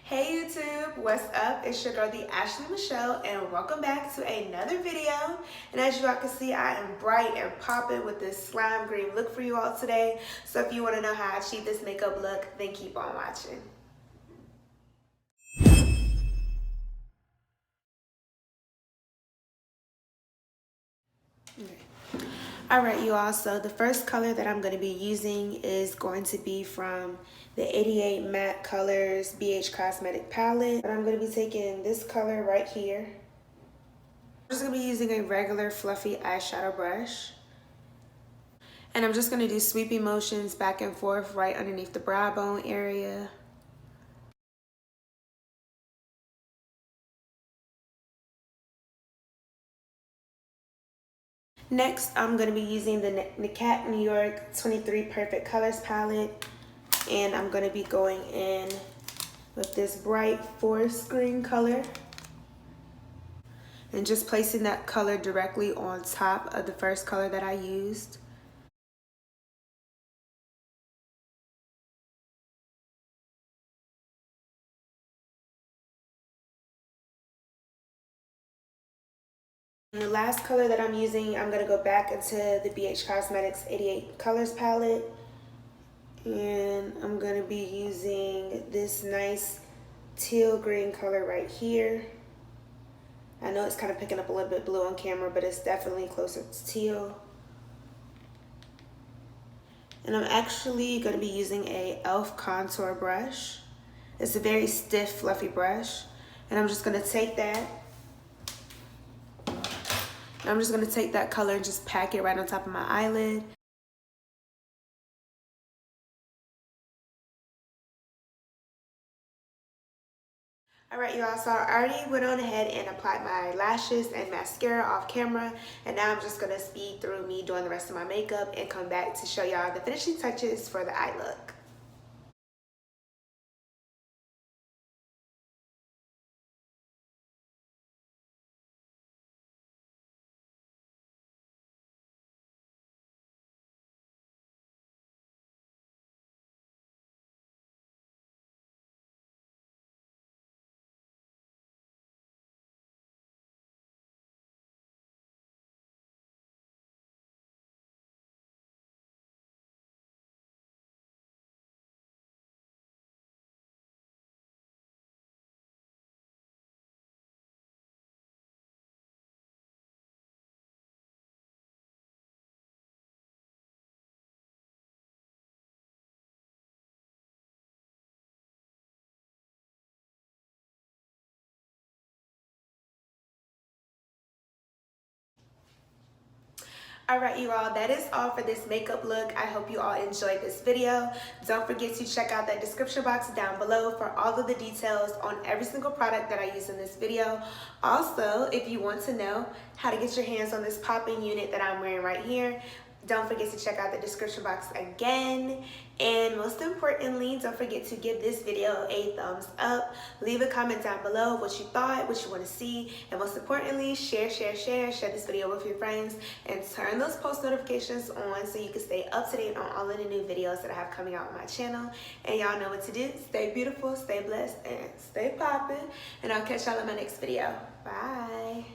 Hey YouTube, what's up? It's your girl TheAshleMichelle and welcome back to another video. And as you all can see, I am bright and popping with this slime green look for you all today. So if you want to know how I achieve this makeup look, then keep on watching. Alright you all, so the first color that I'm going to be using is going to be from the 88 Matte Colors BH Cosmetic Palette. But I'm going to be taking this color right here. I'm just going to be using a regular fluffy eyeshadow brush. And I'm just going to do sweeping motions back and forth right underneath the brow bone area. Next, I'm going to be using the Cat New York 23 Perfect Colors palette. And I'm going to be going in with this bright forest green color. And just placing that color directly on top of the first color that I used. And the last color that I'm using, I'm going to go back into the BH Cosmetics 88 Colors palette. And I'm going to be using this nice teal green color right here. I know it's kind of picking up a little bit blue on camera, but it's definitely closer to teal. And I'm actually going to be using a e.l.f. contour brush. It's a very stiff, fluffy brush. And I'm just going to take that. And I'm just going to take that color and just pack it right on top of my eyelid. Alright you all, so I already went on ahead and applied my lashes and mascara off camera, and now I'm just going to speed through me doing the rest of my makeup and come back to show y'all the finishing touches for the eye look. Alright you all, that is all for this makeup look. I hope you all enjoyed this video. Don't forget to check out that description box down below for all of the details on every single product that I use in this video. Also, if you want to know how to get your hands on this popping unit that I'm wearing right here, don't forget to check out the description box again. And most importantly, don't forget to give this video a thumbs up. Leave a comment down below what you thought, what you want to see. And most importantly, share this video with your friends. And turn those post notifications on so you can stay up to date on all of the new videos that I have coming out on my channel. And y'all know what to do. Stay beautiful, stay blessed, and stay popping. And I'll catch y'all in my next video. Bye.